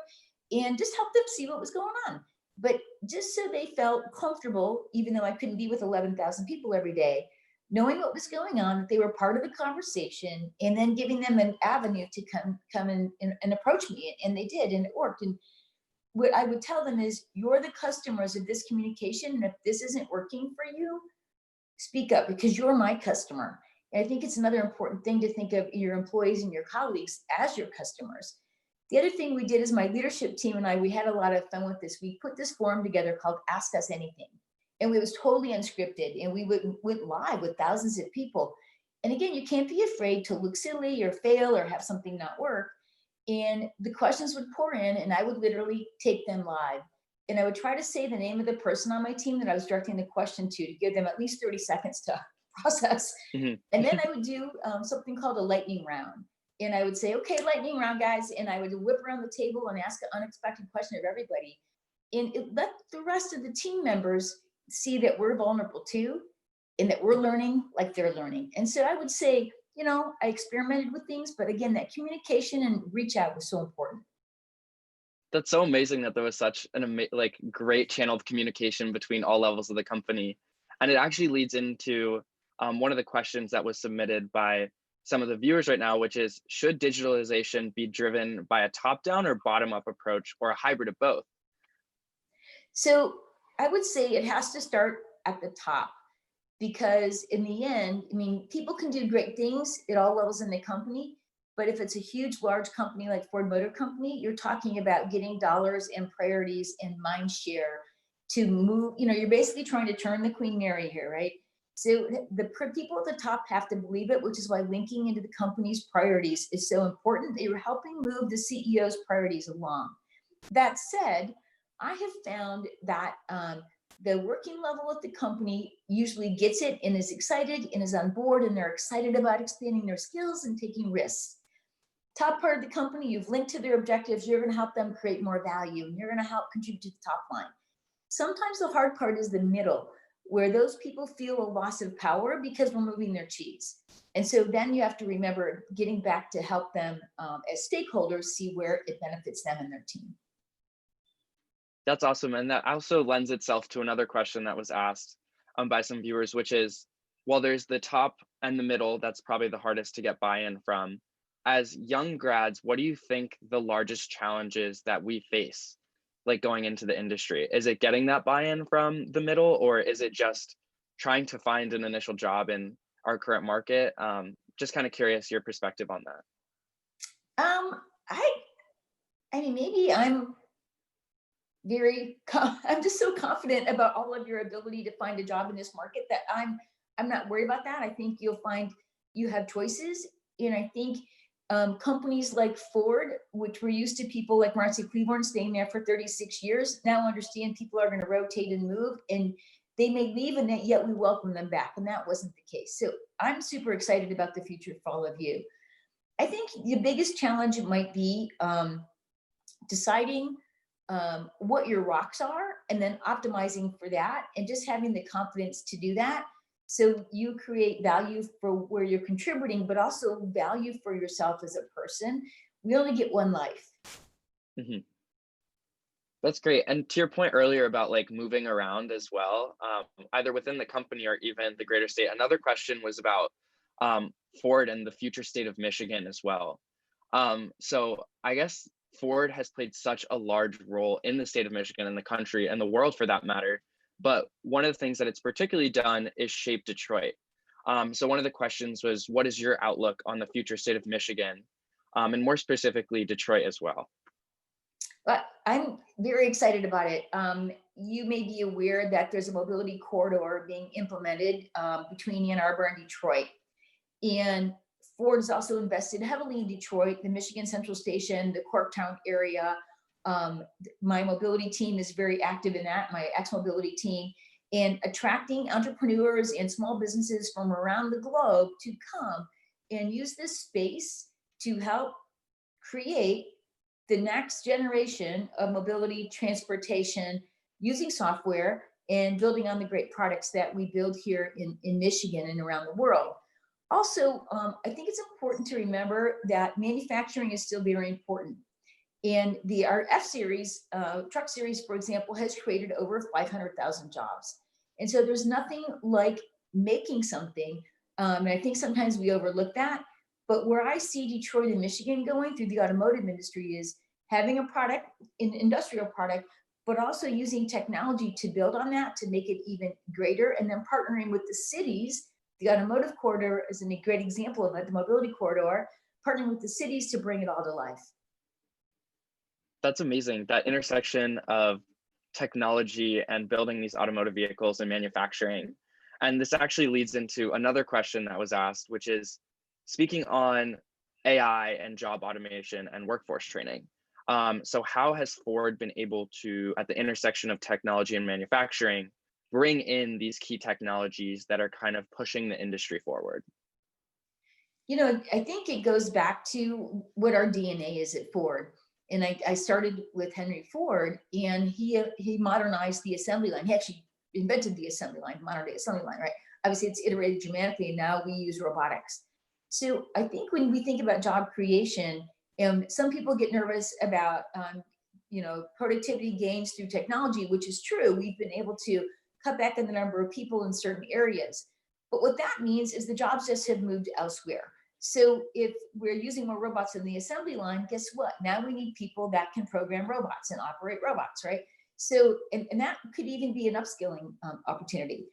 And just help them see what was going on. But just so they felt comfortable, even though I couldn't be with 11,000 people every day, knowing what was going on, that they were part of the conversation, and then giving them an avenue to come and approach me. And they did, and it worked. And what I would tell them is, you're the customers of this communication. And if this isn't working for you, speak up, because you're my customer. And I think it's another important thing to think of your employees and your colleagues as your customers. The other thing we did is, my leadership team and I, we had a lot of fun with this. We put this forum together called Ask Us Anything. And it was totally unscripted. And we went live with thousands of people. And again, you can't be afraid to look silly or fail or have something not work. And the questions would pour in, and I would literally take them live. And I would try to say the name of the person on my team that I was directing the question to give them at least 30 seconds to process. Mhm. And then I would do something called a lightning round. And I would say, okay, lightning round, guys. And I would whip around the table and ask an unexpected question of everybody. And it let the rest of the team members see that we're vulnerable too, and that we're learning like they're learning. And so I would say, I experimented with things, but again, that communication and reach out was so important. That's so amazing that there was such an great channel of communication between all levels of the company. And it actually leads into one of the questions that was submitted by some of the viewers right now, which is, should digitalization be driven by a top-down or bottom-up approach, or a hybrid of both? So I would say it has to start at the top, because in the end, people can do great things at all levels in the company. But if it's a huge, large company like Ford Motor Company, you're talking about getting dollars and priorities and mind share to move. You're basically trying to turn the Queen Mary here, right? So the people at the top have to believe it, which is why linking into the company's priorities is so important. That you're helping move the CEO's priorities along. That said, I have found that the working level at the company usually gets it and is excited and is on board, and they're excited about expanding their skills and taking risks. Top part of the company, you've linked to their objectives. You're going to help them create more value, and you're going to help contribute to the top line. Sometimes the hard part is the middle, where those people feel a loss of power because we're moving their cheese. And so then you have to remember getting back to help them as stakeholders see where it benefits them and their team. That's awesome. And that also lends itself to another question that was asked by some viewers, which is, while there's the top and the middle, that's probably the hardest to get buy-in from. As young grads, what do you think the largest challenges that we face, like going into the industry? Is it getting that buy-in from the middle, or is it just trying to find an initial job in our current market? Just kind of curious your perspective on that. Maybe I'm just so confident about all of your ability to find a job in this market that I'm not worried about that. I think you'll find you have choices. And I think companies like Ford, which were used to people like Marcy staying there for 36 years, now understand people are going to rotate and move, and they may leave, and yet we welcome them back. And that wasn't the case. So I'm super excited about the future for all of you. I think the biggest challenge might be deciding what your rocks are, and then optimizing for that, and just having the confidence to do that. So you create value for where you're contributing, but also value for yourself as a person. We only get one life. Mm-hmm. That's great. And to your point earlier about like moving around as well, either within the company or even the greater state, another question was about Ford and the future state of Michigan as well. So I guess Ford has played such a large role in the state of Michigan and the country and the world for that matter. But one of the things that it's particularly done is shape Detroit. So one of the questions was, what is your outlook on the future state of Michigan, and more specifically, Detroit as well? But I'm very excited about it. You may be aware that there's a mobility corridor being implemented between Ann Arbor and Detroit. And Ford has also invested heavily in Detroit, the Michigan Central Station, the Corktown area. My mobility team is very active in that, my ex-mobility team, and attracting entrepreneurs and small businesses from around the globe to come and use this space to help create the next generation of mobility transportation using software and building on the great products that we build here in Michigan and around the world. Also, I think it's important to remember that manufacturing is still very important. And our F-Series, truck series, for example, has created over 500,000 jobs. And so there's nothing like making something. And I think sometimes we overlook that. But where I see Detroit and Michigan going through the automotive industry is having a product, an industrial product, but also using technology to build on that, to make it even greater, and then partnering with the cities. The automotive corridor is a great example of it, the mobility corridor, partnering with the cities to bring it all to life. That's amazing. That intersection of technology and building these automotive vehicles and manufacturing. And this actually leads into another question that was asked, which is speaking on AI and job automation and workforce training. So how has Ford been able to, at the intersection of technology and manufacturing, bring in these key technologies that are kind of pushing the industry forward? You know, I think it goes back to what our DNA is at Ford. And I started with Henry Ford, and he modernized the assembly line. He actually invented the assembly line, modern day assembly line, right? Obviously, it's iterated dramatically, and now we use robotics. So I think when we think about job creation, some people get nervous about productivity gains through technology, which is true. We've been able to cut back on the number of people in certain areas. But what that means is the jobs just have moved elsewhere. So if we're using more robots in the assembly line, guess what? Now we need people that can program robots and operate robots, right? So, and that could even be an upskilling opportunity.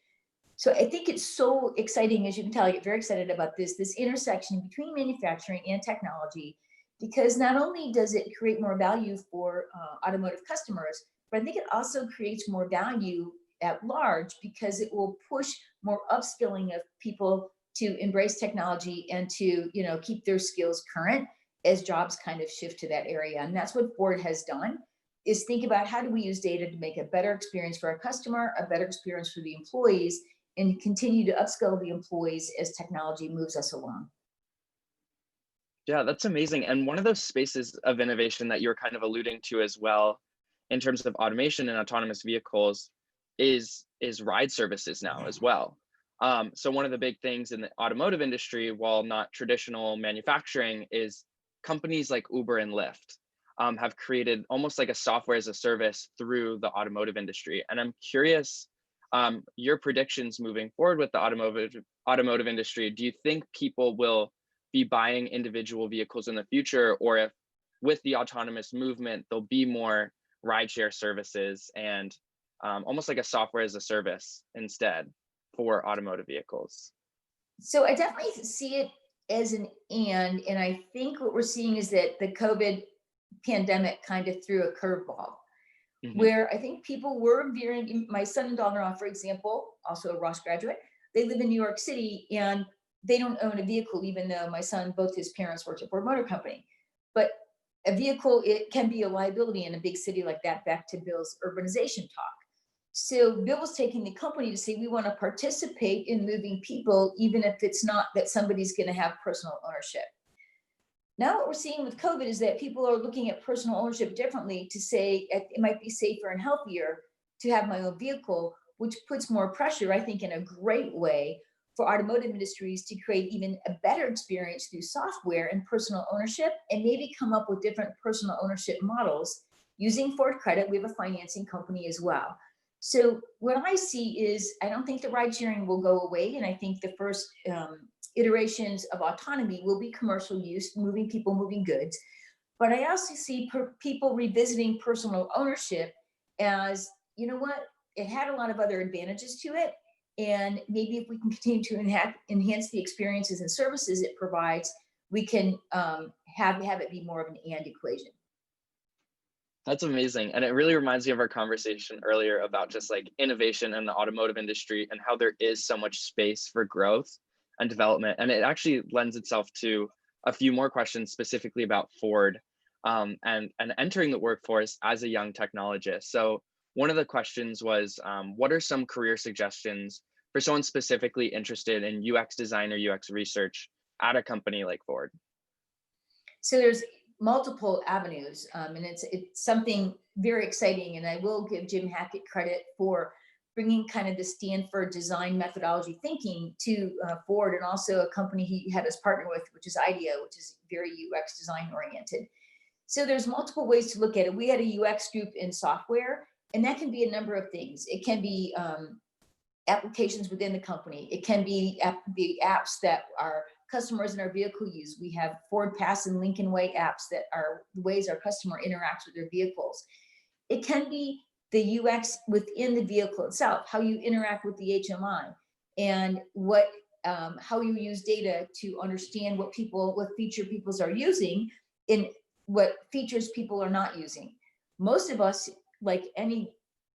So I think it's so exciting, as you can tell, I get very excited about this intersection between manufacturing and technology, because not only does it create more value for automotive customers, but I think it also creates more value at large, because it will push more upskilling of people to embrace technology and to keep their skills current as jobs kind of shift to that area. And that's what Ford has done, is think about how do we use data to make a better experience for our customer, a better experience for the employees, and continue to upskill the employees as technology moves us along. Yeah, that's amazing. And one of those spaces of innovation that you're kind of alluding to as well, in terms of automation and autonomous vehicles, is ride services now as well. So one of the big things in the automotive industry, while not traditional manufacturing, is companies like Uber and Lyft have created almost like a software as a service through the automotive industry. And I'm curious, your predictions moving forward with the automotive industry. Do you think people will be buying individual vehicles in the future, or if with the autonomous movement, there'll be more rideshare services and almost like a software as a service instead for automotive vehicles? So I definitely see it as an and I think what we're seeing is that the COVID pandemic kind of threw a curveball, where I think people were veering. My son and daughter-in-law, for example, also a Ross graduate, they live in New York City and they don't own a vehicle, even though my son, both his parents worked at Ford Motor Company. But a vehicle, it can be a liability in a big city like that, back to Bill's urbanization talk. So Bill was taking the company to say, we want to participate in moving people, even if it's not that somebody's going to have personal ownership. Now what we're seeing with COVID is that people are looking at personal ownership differently, to say it might be safer and healthier to have my own vehicle, which puts more pressure, I think, in a great way for automotive industries to create even a better experience through software and personal ownership, and maybe come up with different personal ownership models using Ford Credit. We have a financing company as well. So what I see is, I don't think the ride sharing will go away. And I think the first iterations of autonomy will be commercial use, moving people, moving goods. But I also see people revisiting personal ownership as, you know what, it had a lot of other advantages to it. And maybe if we can continue to enhance the experiences and services it provides, we can have it be more of an and equation. That's amazing. And it really reminds me of our conversation earlier about just like innovation in the automotive industry and how there is so much space for growth and development. And it actually lends itself to a few more questions specifically about Ford and entering the workforce as a young technologist. So one of the questions was, what are some career suggestions for someone specifically interested in UX design or UX research at a company like Ford? So there's multiple avenues, and it's something very exciting. And I will give Jim Hackett credit for bringing kind of the Stanford design methodology thinking to Ford, and also a company he had us partner with, which is IDEO, which is very UX design oriented. So there's multiple ways to look at it. We had a UX group in software, and that can be a number of things. It can be applications within the company. It can be the apps that our customers in our vehicle use. We have Ford Pass and Lincoln Way apps that are the ways our customer interacts with their vehicles. It can be the UX within the vehicle itself, how you interact with the HMI, and how you use data to understand what feature people are using and what features people are not using. Most of us, like any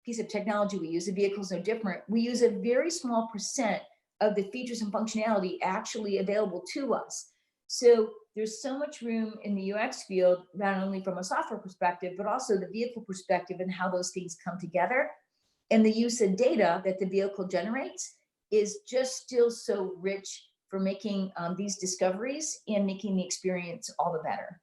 piece of technology we use, the vehicle is no different. We use a very small percent of the features and functionality actually available to us. So there's so much room in the UX field, not only from a software perspective, but also the vehicle perspective and how those things come together. And the use of data that the vehicle generates is just still so rich for making these discoveries and making the experience all the better.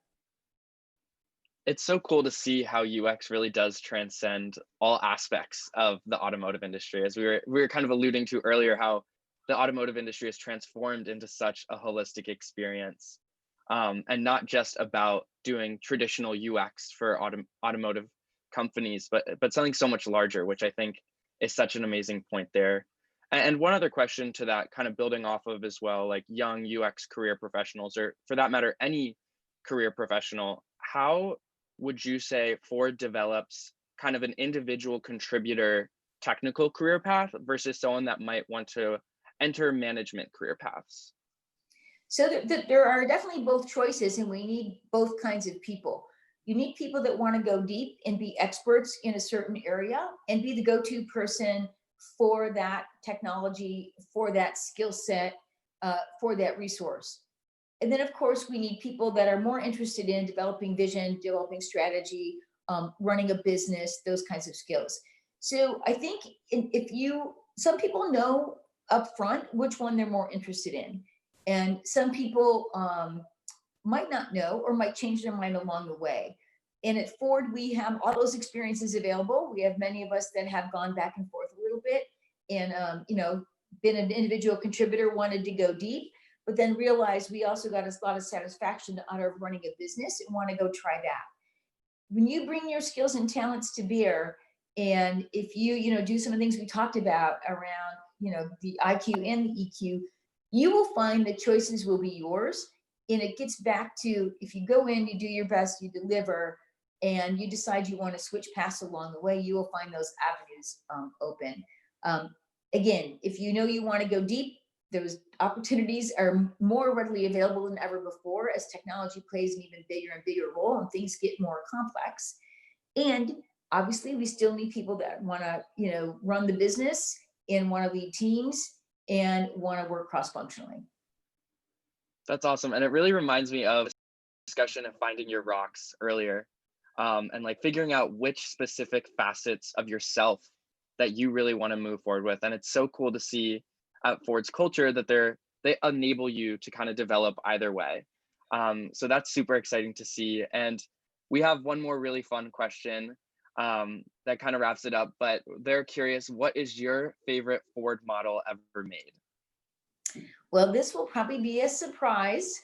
It's so cool to see how UX really does transcend all aspects of the automotive industry. As we were kind of alluding to earlier, how the automotive industry is transformed into such a holistic experience, and not just about doing traditional UX for automotive companies, but something so much larger, which I think is such an amazing point there. And one other question to that, kind of building off of as well, like young UX career professionals, or for that matter, any career professional, how would you say Ford develops kind of an individual contributor technical career path versus someone that might want to enter management career paths? So there are definitely both choices, and we need both kinds of people. You need people that want to go deep and be experts in a certain area and be the go-to person for that technology, for that skill set, for that resource. And then, of course, we need people that are more interested in developing vision, developing strategy, running a business, those kinds of skills. So I think some people know upfront which one they're more interested in. And some people might not know or might change their mind along the way. And at Ford, we have all those experiences available. We have many of us that have gone back and forth a little bit and, been an individual contributor, wanted to go deep, but then realized we also got a lot of satisfaction out of running a business and want to go try that. When you bring your skills and talents to bear, and if you do some of the things we talked about around, the IQ and the EQ, you will find the choices will be yours. And it gets back to, if you go in, you do your best, you deliver, and you decide you want to switch paths along the way, you will find those avenues open. Again, if you want to go deep, those opportunities are more readily available than ever before as technology plays an even bigger and bigger role and things get more complex. And obviously, we still need people that want to, run the business and want to lead teams and want to work cross-functionally. That's awesome. And it really reminds me of discussion of finding your rocks earlier, and like figuring out which specific facets of yourself that you really want to move forward with. And it's so cool to see at Ford's culture that they enable you to kind of develop either way. So that's super exciting to see. And we have one more really fun question that kind of wraps it up, but they're curious, what is your favorite Ford model ever made? Well, this will probably be a surprise.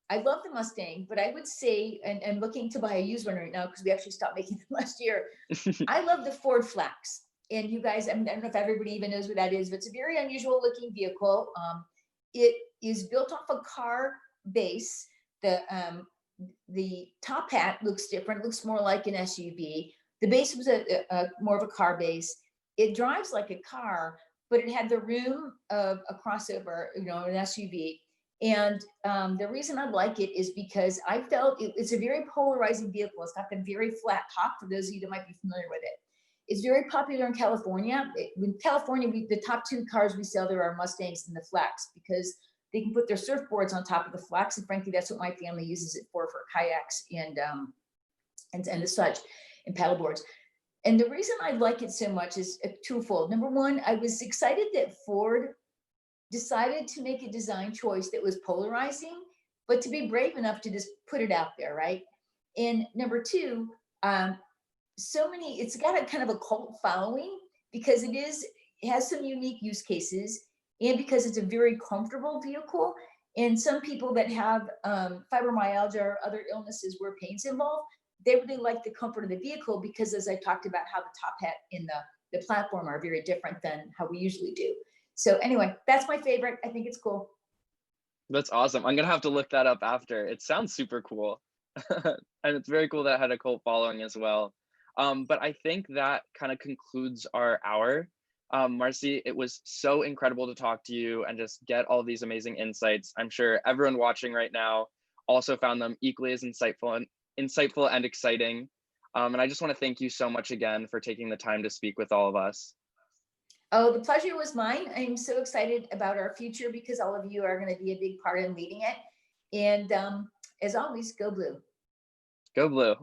I love the Mustang, but I would say, and looking to buy a used one right now because we actually stopped making them last year. I love the Ford Flex. And you guys, I don't know if everybody even knows what that is, but it's a very unusual looking vehicle. It is built off a car base. The top hat looks different, looks more like an SUV. The base was a more of a car base. It drives like a car, but it had the room of a crossover, an SUV. And the reason I like it is because I felt it's a very polarizing vehicle. It's got the very flat top, for those of you that might be familiar with it. It's very popular in California. In California, the top two cars we sell there are Mustangs and the Flex, because they can put their surfboards on top of the Flex. And frankly, that's what my family uses it for kayaks and the such, and paddle boards. And the reason I like it so much is twofold. Number one, I was excited that Ford decided to make a design choice that was polarizing, but to be brave enough to just put it out there, right? And number two, it's got a kind of a cult following because it has some unique use cases, and because it's a very comfortable vehicle. And some people that have fibromyalgia or other illnesses where pain's involved, they really like the comfort of the vehicle because, as I talked about, how the top hat and the platform are very different than how we usually do. So anyway, that's my favorite. I think it's cool. That's awesome. I'm gonna have to look that up after. It sounds super cool. And it's very cool that it had a cult following as well. But I think that kind of concludes our hour. Marcy, it was so incredible to talk to you and just get all these amazing insights. I'm sure everyone watching right now also found them equally as insightful and exciting. And I just want to thank you so much again for taking the time to speak with all of us. Oh, the pleasure was mine. I'm so excited about our future because all of you are going to be a big part in leading it. And as always, go blue. Go blue.